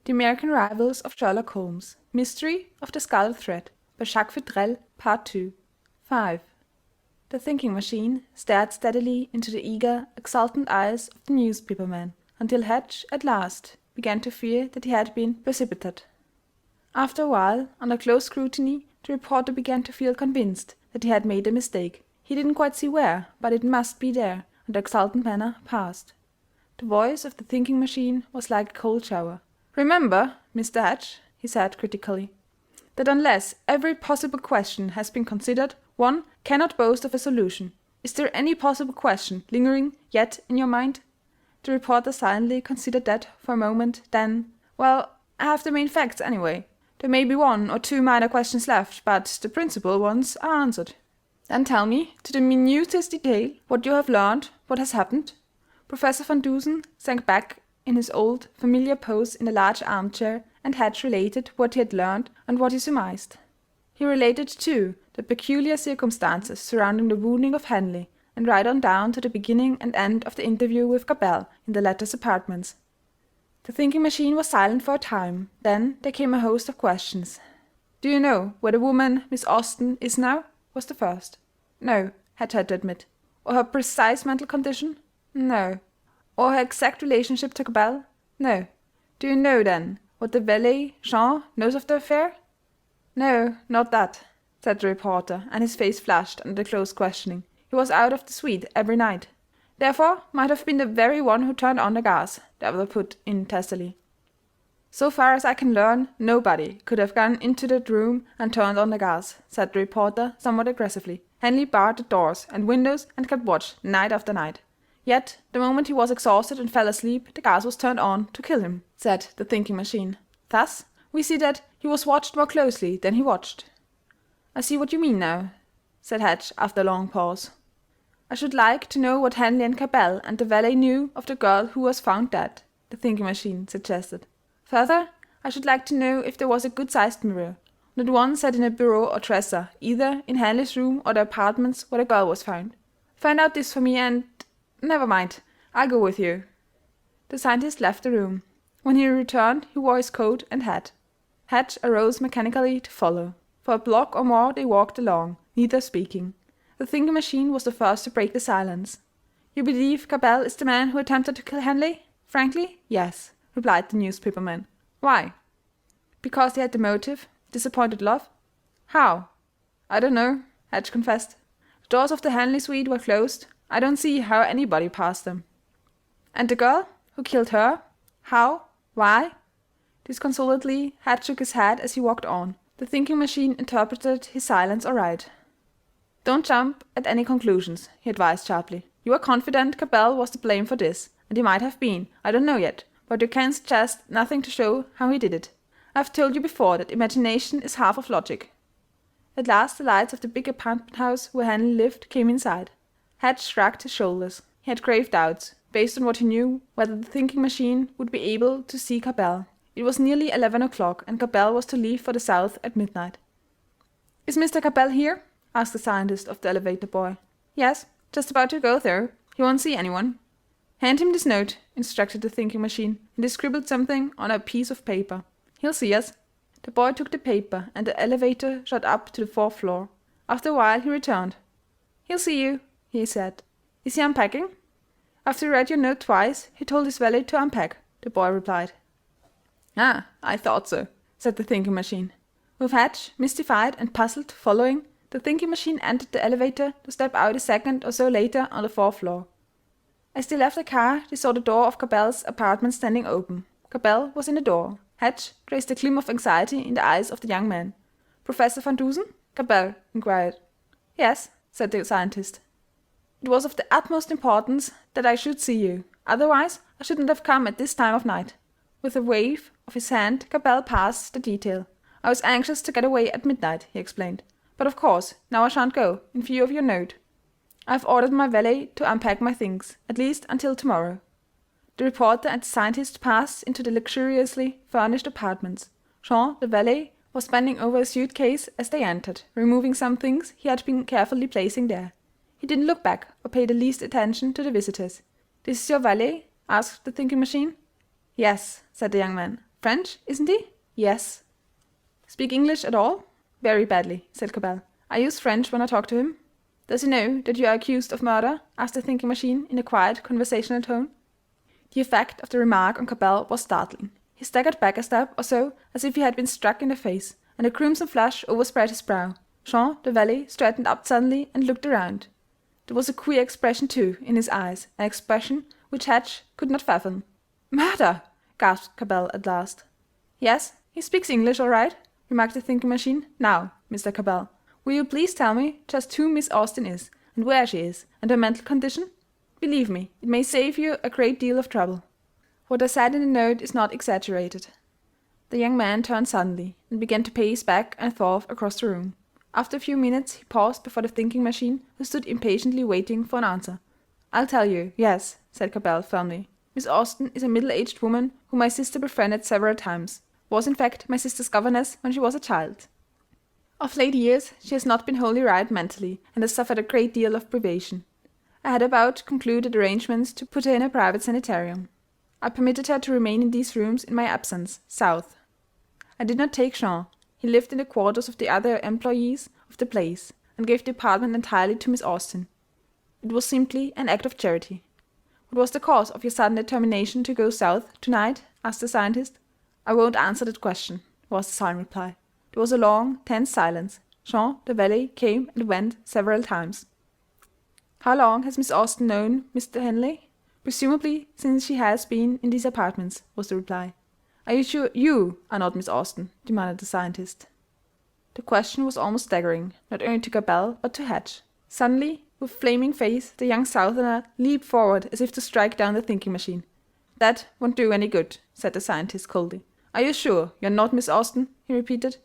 The American Rivals of Sherlock Holmes. Mystery of the Scarlet Thread, by Jacques Futrelle, Part 2. 5. The thinking machine stared steadily into the eager, exultant eyes of the newspaperman, until Hatch, at last, began to fear that he had been precipitate. After a while, under close scrutiny, the reporter began to feel convinced that he had made a mistake. He didn't quite see where, but it must be there, and the exultant manner passed. The voice of the thinking machine was like a cold shower. "Remember, Mr. Hatch," he said critically, "that unless every possible question has been considered, one cannot boast of a solution. Is there any possible question lingering yet in your mind?" The reporter silently considered that for a moment, then, "Well, I have the main facts anyway. There may be one or two minor questions left, but the principal ones are answered." "Then tell me, to the minutest detail, what you have learned, what has happened." Professor Van Dusen sank back in his old, familiar pose in the large armchair, and Hatch related what he had learned and what he surmised. He related, too, the peculiar circumstances surrounding the wounding of Henley, and right on down to the beginning and end of the interview with Cabell in the latter's apartments. The thinking machine was silent for a time. Then there came a host of questions. "Do you know where the woman, Miss Austen, is now?" was the first. "No," Hatch had to admit. "Or her precise mental condition?" "No." "Or her exact relationship to Cabell?" "No." "Do you know, then, what the valet, Jean, knows of the affair?" "No, not that," said the reporter, and his face flushed under the close questioning. He was out of the suite every night. "Therefore might have been the very one who turned on the gas," the other put in testily. "So far as I can learn, nobody could have gone into that room and turned on the gas," said the reporter somewhat aggressively. "Henley barred the doors and windows and kept watch night after night. Yet, the moment he was exhausted and fell asleep, the gas was turned on to kill him," said the thinking machine. "Thus, we see that he was watched more closely than he watched." "I see what you mean now," said Hatch after a long pause. "I should like to know what Henley and Cabell and the valet knew of the girl who was found dead," the thinking machine suggested. "Further, I should like to know if there was a good-sized mirror, not one set in a bureau or dresser, either in Henley's room or the apartments where the girl was found. Find out this for me and... never mind, I'll go with you." The scientist left the room. When he returned he wore his coat and hat. Hatch arose mechanically to follow. For a block or more they walked along, neither speaking. The thinking machine was the first to break the silence. "You believe Cabell is the man who attempted to kill Henley?" "Frankly, yes," replied the newspaperman. "Why?" "Because he had the motive, disappointed love." "How?" "I don't know," Hatch confessed. "The doors of the Henley suite were closed. I don't see how anybody passed them." "And the girl? Who killed her? How? Why?" Disconsolately, Hatch shook his head as he walked on. The thinking machine interpreted his silence aright. "Don't jump at any conclusions," he advised sharply. "You are confident Cabell was to blame for this, and he might have been, I don't know yet, but you can suggest nothing to show how he did it. I have told you before that imagination is half of logic." At last the lights of the big apartment house where Henley lived came in sight. Hatch shrugged his shoulders. He had grave doubts, based on what he knew, whether the thinking machine would be able to see Cabell. It was nearly 11 o'clock, and Cabell was to leave for the south at midnight. "Is Mr. Cabell here?" asked the scientist of the elevator boy. "Yes, just about to go there. He won't see anyone." "Hand him this note," instructed the thinking machine, and he scribbled something on a piece of paper. "He'll see us." The boy took the paper, and the elevator shot up to the 4th floor. After a while he returned. "He'll see you," he said. "Is he unpacking?" "After he read your note twice, he told his valet to unpack," the boy replied. "Ah, I thought so," said the thinking machine. With Hatch, mystified and puzzled, following, the thinking machine entered the elevator to step out a second or so later on the 4th floor. As they left the car, they saw the door of Cabell's apartment standing open. Cabell was in the door. Hatch traced a gleam of anxiety in the eyes of the young man. "Professor Van Dusen?" Cabell inquired. "Yes," said the scientist. "It was of the utmost importance that I should see you. Otherwise, I shouldn't have come at this time of night." With a wave of his hand, Cabell passed the detail. "I was anxious to get away at midnight," he explained. "But of course, now I shan't go, in view of your note. I have ordered my valet to unpack my things, at least until tomorrow." The reporter and the scientist passed into the luxuriously furnished apartments. Jean, the valet, was bending over a suitcase as they entered, removing some things he had been carefully placing there. He didn't look back or pay the least attention to the visitors. "This is your valet?" asked the thinking machine. "Yes," said the young man. French, isn't he? Yes. Speak English at all? Very badly, said Cabell. I use French when I talk to him. Does he know that you are accused of murder? Asked the thinking machine in a quiet, conversational tone. The effect of the remark on Cabell was startling. He staggered back a step or so, as if he had been struck in the face, and a crimson flush overspread his brow. Jean de Valley straightened up suddenly and looked around. There was a queer expression, too, in his eyes, an expression which Hatch could not fathom. "Murder!" gasped Cabell at last. "Yes, he speaks English all right," remarked the thinking machine. "Now, Mr. Cabell, will you please tell me just who Miss Austen is, and where she is, and her mental condition? Believe me, it may save you a great deal of trouble. What I said in the note is not exaggerated." The young man turned suddenly, and began to pace back and forth across the room. After a few minutes he paused before the thinking machine, who stood impatiently waiting for an answer. "I'll tell you, yes," said Cabell firmly. "Miss Austen is a middle-aged woman whom my sister befriended several times, was in fact my sister's governess when she was a child. Of late years she has not been wholly right mentally, and has suffered a great deal of privation. I had about concluded arrangements to put her in a private sanitarium. I permitted her to remain in these rooms in my absence, south. I did not take Jean. He lived in the quarters of the other employees of the place, and gave the apartment entirely to Miss Austen. It was simply an act of charity." "What was the cause of your sudden determination to go south to-night?" asked the scientist. "I won't answer that question," was the sullen reply. There was a long, tense silence. Jean de Valley came and went several times. "How long has Miss Austen known Mr. Henley?" "Presumably since she has been in these apartments," was the reply. "Are you sure you are not Miss Austen?" demanded the scientist. The question was almost staggering, not only to Cabell but to Hatch. Suddenly, with flaming face, the young Southerner leaped forward as if to strike down the thinking machine. "That won't do any good," said the scientist coldly. "Are you sure you're not Miss Austen?" he repeated.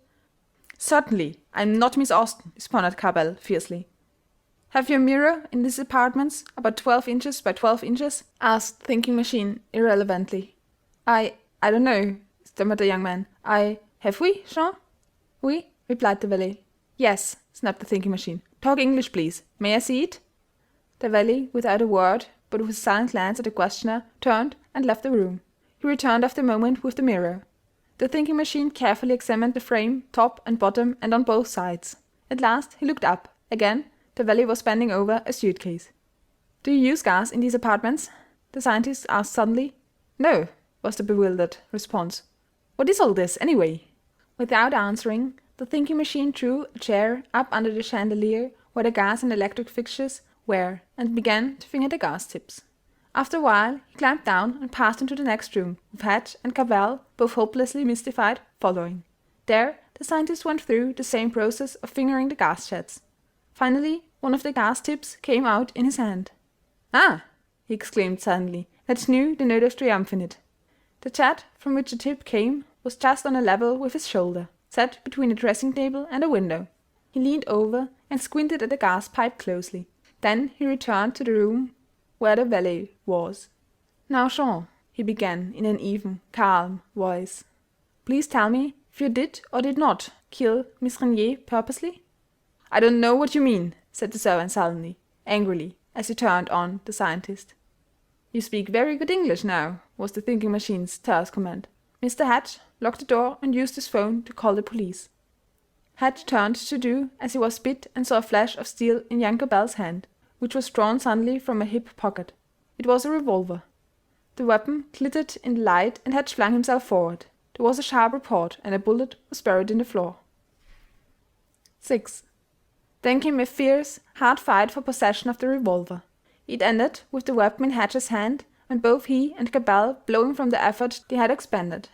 "Certainly I'm not Miss Austen," responded Cabell fiercely. "Have you a mirror in these apartments, about 12 inches by 12 inches?" asked the thinking machine irrelevantly. I don't know," stammered the young man. Have we, Jean?" "Oui," replied the valet. "Yes," snapped the thinking machine. "Talk English, please. May I see it?" The valet, without a word, but with a silent glance at the questioner, turned and left the room. He returned after a moment with the mirror. The thinking machine carefully examined the frame, top and bottom, and on both sides. At last he looked up. Again the valet was bending over a suitcase. "Do you use gas in these apartments?" the scientist asked suddenly. "No," was the bewildered response. "What is all this, anyway?" Without answering, the thinking machine drew a chair up under the chandelier where the gas and electric fixtures were, and began to finger the gas tips. After a while he climbed down and passed into the next room, with Hatch and Cabell, both hopelessly mystified, following. There the scientist went through the same process of fingering the gas jets. Finally one of the gas tips came out in his hand. "Ah!" he exclaimed suddenly. Hatch knew the note of triumph in it. The jet from which the tip came was just on a level with his shoulder, set between a dressing table and a window. He leaned over and squinted at the gas pipe closely. Then he returned to the room where the valet was. "Now, Jean," he began in an even, calm voice, "please tell me if you did or did not kill Miss Renier purposely?" "I don't know what you mean," said the servant sullenly, angrily, as he turned on the scientist. "You speak very good English now," was the thinking machine's terse comment. Mr. Hatch locked the door and used his phone to call the police. Hatch turned to do as he was bid and saw a flash of steel in young Cabell's hand, which was drawn suddenly from a hip pocket. It was a revolver. The weapon glittered in the light and Hatch flung himself forward. There was a sharp report and a bullet was buried in the floor. 6. Then came a fierce, hard fight for possession of the revolver. It ended with the weapon in Hatch's hand, and both he and Cabell blowing from the effort they had expended.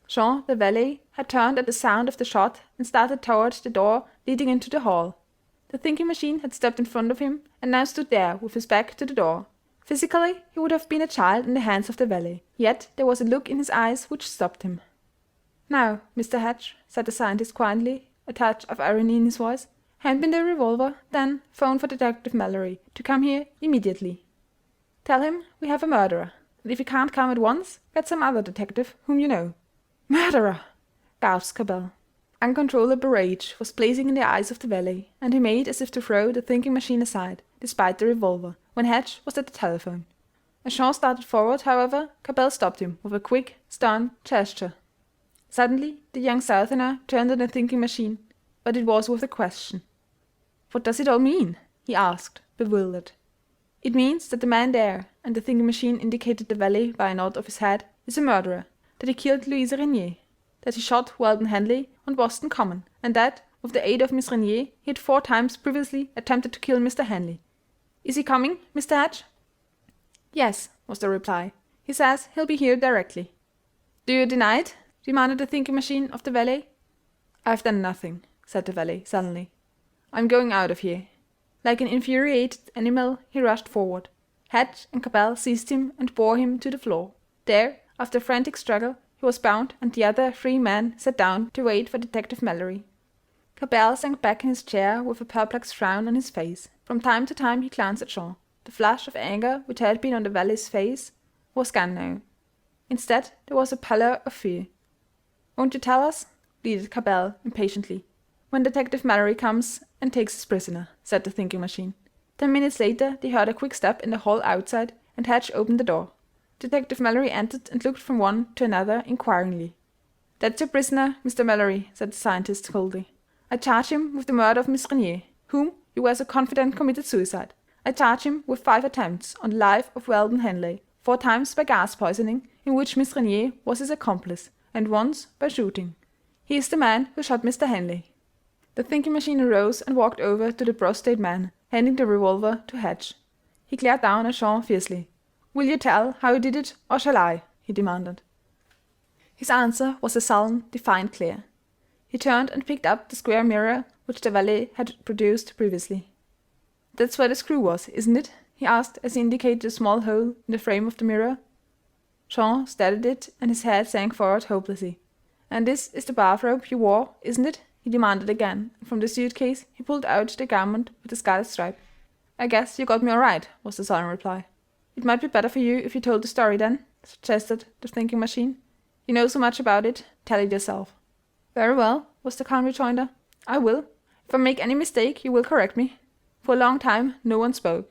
Jean, the valet, had turned at the sound of the shot and started toward the door leading into the hall. The thinking machine had stepped in front of him and now stood there with his back to the door. Physically he would have been a child in the hands of the valet, yet there was a look in his eyes which stopped him. "Now, Mr. Hatch," said the scientist quietly, a touch of irony in his voice, "hand me the revolver, then phone for Detective Mallory to come here immediately. Tell him we have a murderer, and if he can't come at once, get some other detective whom you know." "Murderer!" gasped Cabell. Uncontrollable rage was blazing in the eyes of the valet, and he made as if to throw the thinking machine aside, despite the revolver, when Hatch was at the telephone. As Jean started forward, however, Cabell stopped him with a quick, stern gesture. Suddenly the young Southerner turned on the thinking machine, but it was with a question. "What does it all mean?" he asked, bewildered. "It means that the man there," and the thinking machine indicated the valley by a nod of his head, "is a murderer, that he killed Louise Renier, that he shot Weldon Henley on Boston Common, and that, with the aid of Miss Renier, he had 4 times previously attempted to kill Mr. Henley. Is he coming, Mr. Hedge?" "Yes," was the reply. "He says he'll be here directly." "Do you deny it?" demanded the thinking machine of the valet. "I've done nothing," said the valet sullenly. "I'm going out of here." Like an infuriated animal he rushed forward. Hedge and Cabell seized him and bore him to the floor. There, after a frantic struggle, he was bound, and the other 3 men sat down to wait for Detective Mallory. Cabell sank back in his chair with a perplexed frown on his face. From time to time he glanced at Jean. The flush of anger which had been on the valet's face was gone now. Instead there was a pallor of fear. "Won't you tell us?" pleaded Cabell impatiently. "When Detective Mallory comes and takes his prisoner," said the thinking machine. 10 minutes later they heard a quick step in the hall outside, and Hedge opened the door. Detective Mallory entered and looked from one to another inquiringly. "That's your prisoner, Mr. Mallory," said the scientist coldly. "I charge him with the murder of Miss Renier, whom you were so confident committed suicide. I charge him with 5 attempts on the life of Weldon Henley, 4 times by gas poisoning, in which Miss Renier was his accomplice, and once by shooting. He is the man who shot Mr. Henley." The thinking machine arose and walked over to the prostrate man, handing the revolver to Hedge. He glared down at Jean fiercely. "Will you tell how you did it, or shall I?" he demanded. His answer was a sullen, defiant glare. He turned and picked up the square mirror which the valet had produced previously. "That's where the screw was, isn't it?" he asked as he indicated a small hole in the frame of the mirror. Jean stared at it, and his head sank forward hopelessly. "And this is the bathrobe you wore, isn't it?" he demanded again, and from the suitcase he pulled out the garment with the scarlet stripe. "I guess you got me all right," was the sullen reply. "It might be better for you if you told the story then," suggested the thinking machine. "You know so much about it, tell it yourself." "Very well," was the calm rejoinder. "I will. If I make any mistake you will correct me." For a long time no one spoke.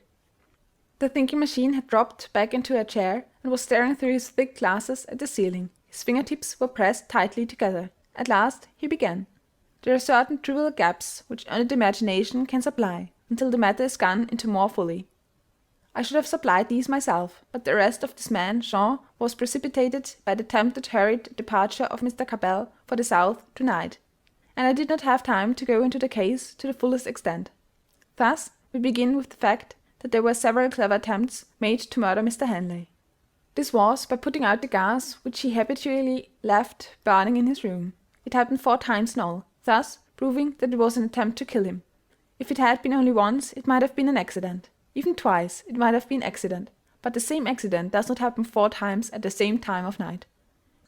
The thinking machine had dropped back into a chair and was staring through his thick glasses at the ceiling. His fingertips were pressed tightly together. At last he began. "There are certain trivial gaps which only the imagination can supply, until the matter is gone into more fully. I should have supplied these myself, but the arrest of this man, Jean, was precipitated by the attempted hurried departure of Mr. Cabell for the South tonight, and I did not have time to go into the case to the fullest extent. Thus we begin with the fact that there were several clever attempts made to murder Mr. Henley. This was by putting out the gas which he habitually left burning in his room. It happened 4 times in all, thus proving that it was an attempt to kill him. If it had been only once, it might have been an accident. Even twice, it might have been accident. But the same accident does not happen 4 times at the same time of night.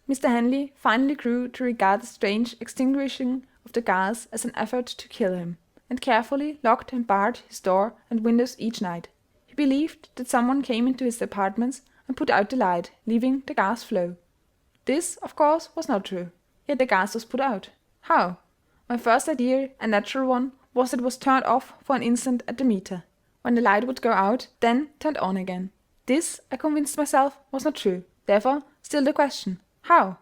Mr. Henley finally grew to regard the strange extinguishing of the gas as an effort to kill him, and carefully locked and barred his door and windows each night. He believed that someone came into his apartments and put out the light, leaving the gas flow. This, of course, was not true. Yet the gas was put out. How? My first idea, a natural one, was that it was turned off for an instant at the meter. When the light would go out, then turned on again. This, I convinced myself, was not true. Therefore, still the question, how?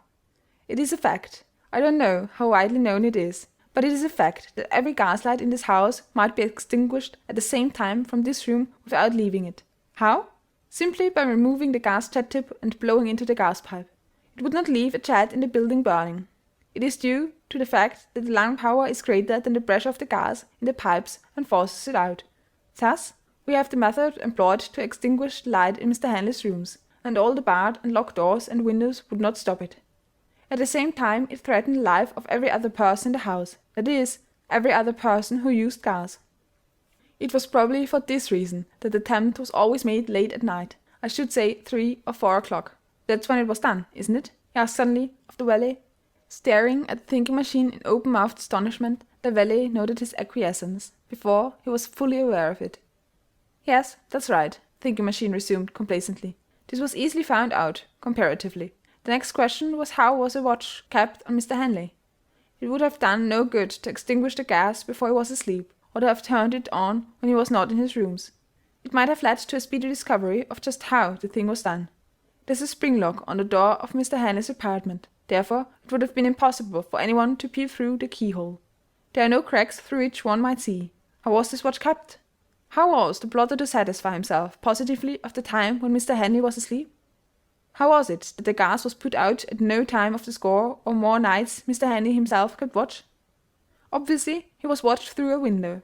It is a fact. I don't know how widely known it is, but it is a fact that every gaslight in this house might be extinguished at the same time from this room without leaving it. How? Simply by removing the gas jet tip and blowing into the gas pipe. It would not leave a jet in the building burning. It is due to the fact that the lung power is greater than the pressure of the gas in the pipes and forces it out. Thus, we have the method employed to extinguish the light in Mr. Henley's rooms, and all the barred and locked doors and windows would not stop it. At the same time it threatened the life of every other person in the house, that is, every other person who used gas. It was probably for this reason that the attempt was always made late at night. I should say 3 or 4 o'clock. That's when it was done, isn't it? He asked suddenly of the valet. Staring at the thinking machine in open-mouthed astonishment, the valet noted his acquiescence before he was fully aware of it. "Yes, that's right," the thinking machine resumed complacently. "This was easily found out, comparatively. The next question was how was a watch kept on Mr. Henley? It would have done no good to extinguish the gas before he was asleep, or to have turned it on when he was not in his rooms. It might have led to a speedy discovery of just how the thing was done. There's a spring lock on the door of Mr. Hanley's apartment, therefore it would have been impossible for anyone to peer through the keyhole. There are no cracks through which one might see. How was this watch kept? How was the plotter to satisfy himself positively of the time when Mr. Hanley was asleep? How was it that the gas was put out at no time of the score or more nights Mr. Hanley himself kept watch? Obviously he was watched through a window.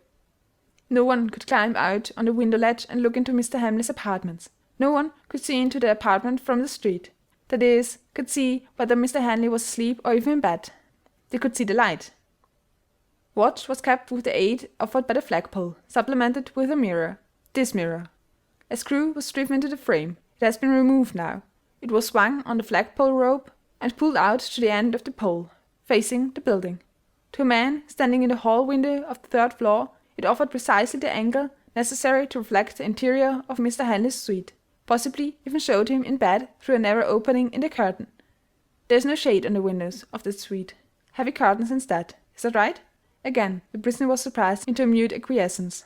No one could climb out on the window ledge and look into Mr. Hamley's apartments. No one could see into the apartment from the street. That is, could see whether Mr. Hanley was asleep or even in bed. They could see the light. Watch was kept with the aid offered by the flagpole, supplemented with a mirror. This mirror. A screw was driven into the frame. It has been removed now. It was swung on the flagpole rope and pulled out to the end of the pole, facing the building. To a man standing in the hall window of the third floor, it offered precisely the angle necessary to reflect the interior of Mr. Hanley's suite, possibly even showed him in bed through a narrow opening in the curtain. There is no shade on the windows of that suite. Heavy curtains instead. Is that right? Again the prisoner was surprised into a mute acquiescence.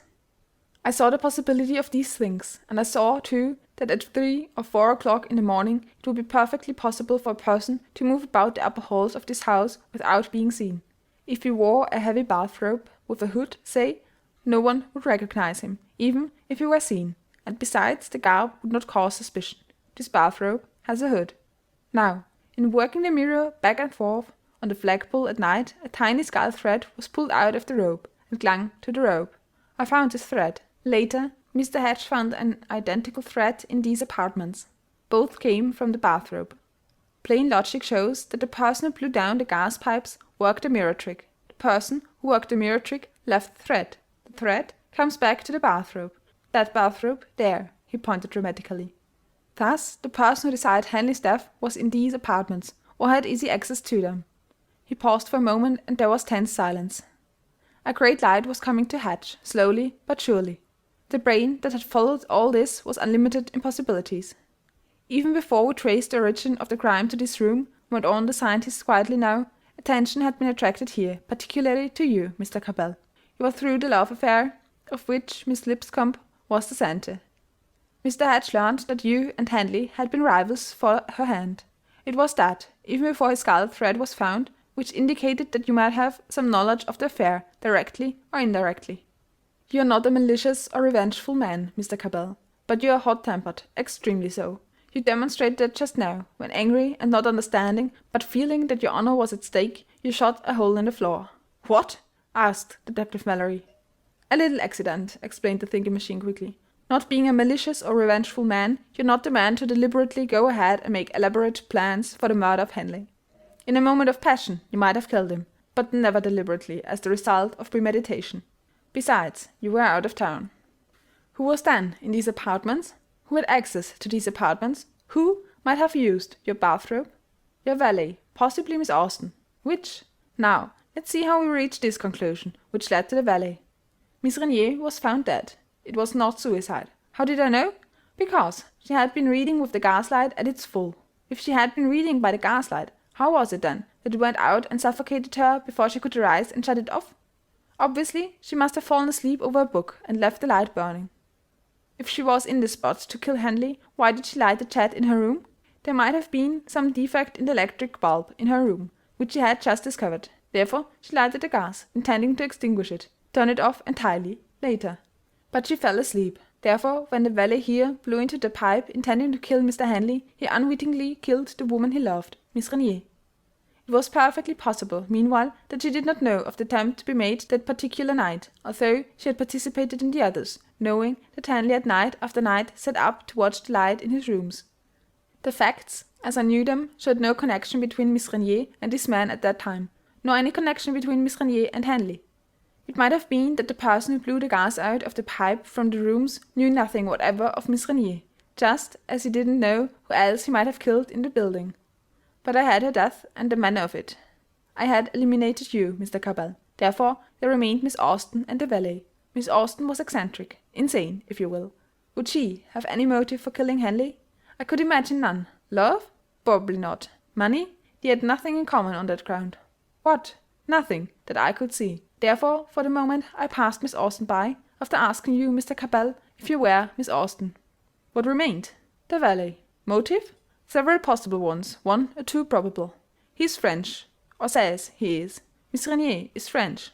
I saw the possibility of these things, and I saw, too, that at 3 or 4 o'clock in the morning it would be perfectly possible for a person to move about the upper halls of this house without being seen. If he wore a heavy bathrobe, with a hood, say, no one would recognize him, even if he were seen, and besides the garb would not cause suspicion. This bathrobe has a hood. Now, in working the mirror back and forth on the flagpole at night, a tiny skull thread was pulled out of the rope and clung to the rope. I found this thread. Later, Mr. Hatch found an identical thread in these apartments. Both came from the bathrobe. Plain logic shows that the person who blew down the gas pipes worked the mirror trick. The person who worked the mirror trick left the thread. The thread comes back to the bathrobe. That bathrobe there, he pointed dramatically. Thus, the person who desired Hanley's death was in these apartments, or had easy access to them. He paused for a moment, and there was tense silence. A great light was coming to Hatch, slowly but surely. The brain that had followed all this was unlimited in possibilities. Even before we traced the origin of the crime to this room, went on the scientist quietly now, attention had been attracted here, particularly to you, Mr. Cabell. You were through the love affair, of which Miss Lipscomb was the centre. Mr. Hatch learned that you and Hanley had been rivals for her hand. It was that, even before his skull thread was found, which indicated that you might have some knowledge of the affair, directly or indirectly. You are not a malicious or revengeful man, Mr. Cabell, but you are hot-tempered, extremely so. You demonstrated that just now, when angry and not understanding, but feeling that your honor was at stake, you shot a hole in the floor. What? Asked Detective Mallory. A little accident, explained the thinking machine quickly. Not being a malicious or revengeful man, you're not the man to deliberately go ahead and make elaborate plans for the murder of Hanley. In a moment of passion, you might have killed him, but never deliberately as the result of premeditation. Besides, you were out of town. Who was then in these apartments? Who had access to these apartments? Who might have used your bathrobe? Your valet, possibly Miss Austen. Which? Now, let's see how we reach this conclusion, which led to the valet. Miss Renier was found dead. It was not suicide. How did I know? Because she had been reading with the gaslight at its full. If she had been reading by the gaslight, how was it then that it went out and suffocated her before she could rise and shut it off? Obviously, she must have fallen asleep over a book and left the light burning. If she was in the spot to kill Hanley, why did she light the jet in her room? There might have been some defect in the electric bulb in her room, which she had just discovered. Therefore, she lighted the gas, intending to extinguish it, turn it off entirely, later. But she fell asleep. Therefore, when the valet here blew into the pipe, intending to kill Mr. Hanley, he unwittingly killed the woman he loved, Miss Renier. It was perfectly possible, meanwhile, that she did not know of the attempt to be made that particular night, although she had participated in the others, knowing that Hanley had night after night sat up to watch the light in his rooms. The facts, as I knew them, showed no connection between Miss Renier and this man at that time, nor any connection between Miss Renier and Hanley. It might have been that the person who blew the gas out of the pipe from the rooms knew nothing whatever of Miss Renier, just as he didn't know who else he might have killed in the building. But I had her death and the manner of it. I had eliminated you, Mr. Cabell. Therefore there remained Miss Austen and the valet. Miss Austen was eccentric, insane, if you will. Would she have any motive for killing Hanley? I could imagine none. Love? Probably not. Money? They had nothing in common on that ground. What? Nothing that I could see. Therefore, for the moment, I passed Miss Austen by, after asking you, Mr. Cabell, if you were Miss Austen. What remained? The valet. Motive? Several possible ones, one or two probable. He is French, or says he is. Miss Renier is French.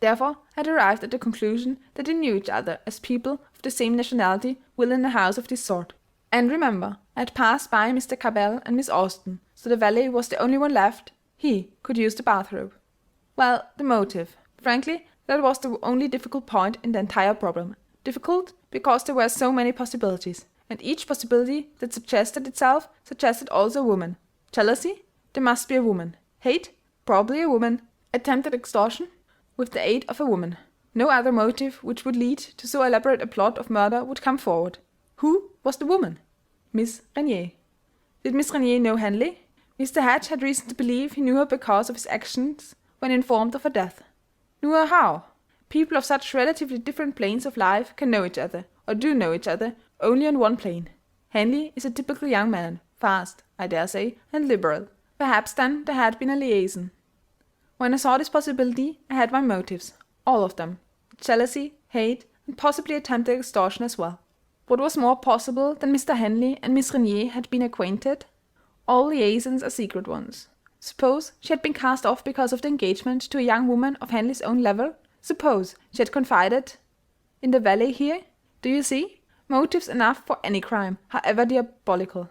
Therefore, I had arrived at the conclusion that they knew each other as people of the same nationality will in a house of this sort. And remember, I had passed by Mr. Cabell and Miss Austen, so the valet was the only one left. He could use the bathrobe. Well, the motive. Frankly, that was the only difficult point in the entire problem. Difficult because there were so many possibilities, and each possibility that suggested itself suggested also a woman. Jealousy? There must be a woman. Hate? Probably a woman. Attempted extortion? With the aid of a woman. No other motive which would lead to so elaborate a plot of murder would come forward. Who was the woman? Miss Renier. Did Miss Renier know Henley? Mr. Hatch had reason to believe he knew her because of his actions when informed of her death. Knew her how? People of such relatively different planes of life can know each other, or do know each other, only on one plane. Henley is a typical young man, fast, I dare say, and liberal. Perhaps then there had been a liaison. When I saw this possibility, I had my motives, all of them. Jealousy, hate, and possibly attempted extortion as well. What was more possible than Mr. Henley and Miss Renier had been acquainted? All liaisons are secret ones. Suppose she had been cast off because of the engagement to a young woman of Henley's own level? Suppose she had confided in the valet here? Do you see? Motives enough for any crime, however diabolical.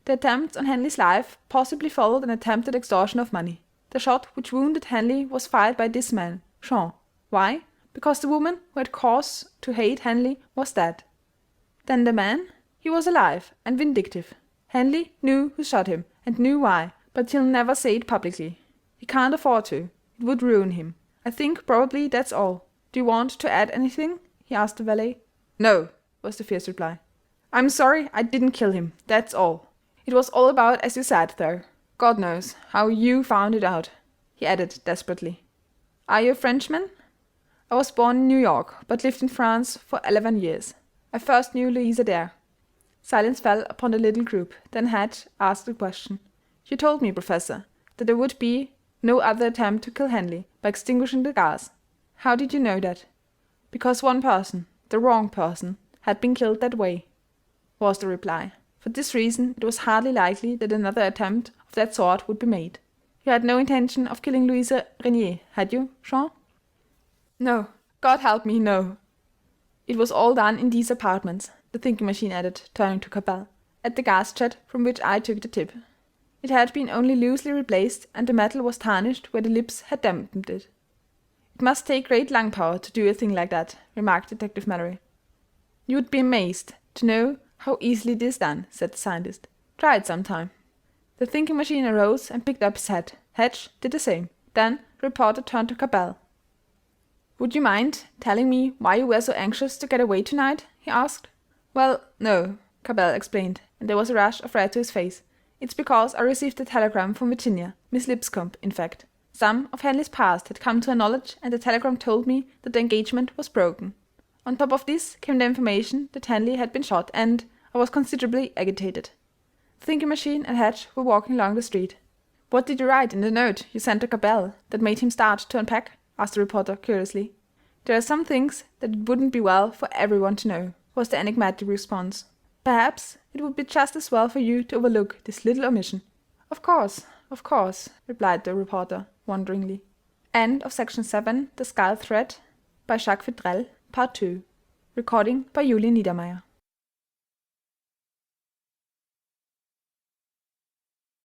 The attempts on Henley's life possibly followed an attempted extortion of money. The shot which wounded Henley was fired by this man, Jean. Why? Because the woman who had cause to hate Henley was dead. Then the man? He was alive and vindictive. Henley knew who shot him, and knew why, but he'll never say it publicly. He can't afford to. It would ruin him. I think probably that's all. Do you want to add anything? He asked the valet. No, was the fierce reply. I'm sorry I didn't kill him, that's all. It was all about as you said, though. God knows how you found it out, he added desperately. Are you a Frenchman? I was born in New York, but lived in France for 11 years. I first knew Louisa there. Silence fell upon the little group. Then Hatch asked a question. You told me, Professor, that there would be no other attempt to kill Henley by extinguishing the gas. How did you know that? Because one person, the wrong person, had been killed that way, was the reply. For this reason it was hardly likely that another attempt of that sort would be made. You had no intention of killing Louisa Renier, had you, Jean? No. God help me, no. It was all done in these apartments, the thinking machine added, turning to Cabell, at the gas jet from which I took the tip. It had been only loosely replaced, and the metal was tarnished where the lips had dampened it. It must take great lung power to do a thing like that, remarked Detective Mallory. You would be amazed to know how easily it is done, said the scientist. Try it sometime. The thinking machine arose and picked up his hat. Hatch did the same. Then the reporter turned to Cabell. Would you mind telling me why you were so anxious to get away tonight? He asked. Well, no, Cabell explained, and there was a rush of red to his face. It's because I received a telegram from Virginia, Miss Lipscomb, in fact. Some of Henley's past had come to her knowledge, and the telegram told me that the engagement was broken. On top of this came the information that Henley had been shot, and I was considerably agitated. The thinking machine and Hatch were walking along the street. What did you write in the note you sent to Cabell that made him start to unpack? Asked the reporter curiously. There are some things that it wouldn't be well for everyone to know, was the enigmatic response. Perhaps it would be just as well for you to overlook this little omission. Of course, replied the reporter, wonderingly. End of section 7, The Skull Thread, by Jacques Vidrel, Part 2. Recording by Julie Niedermeyer.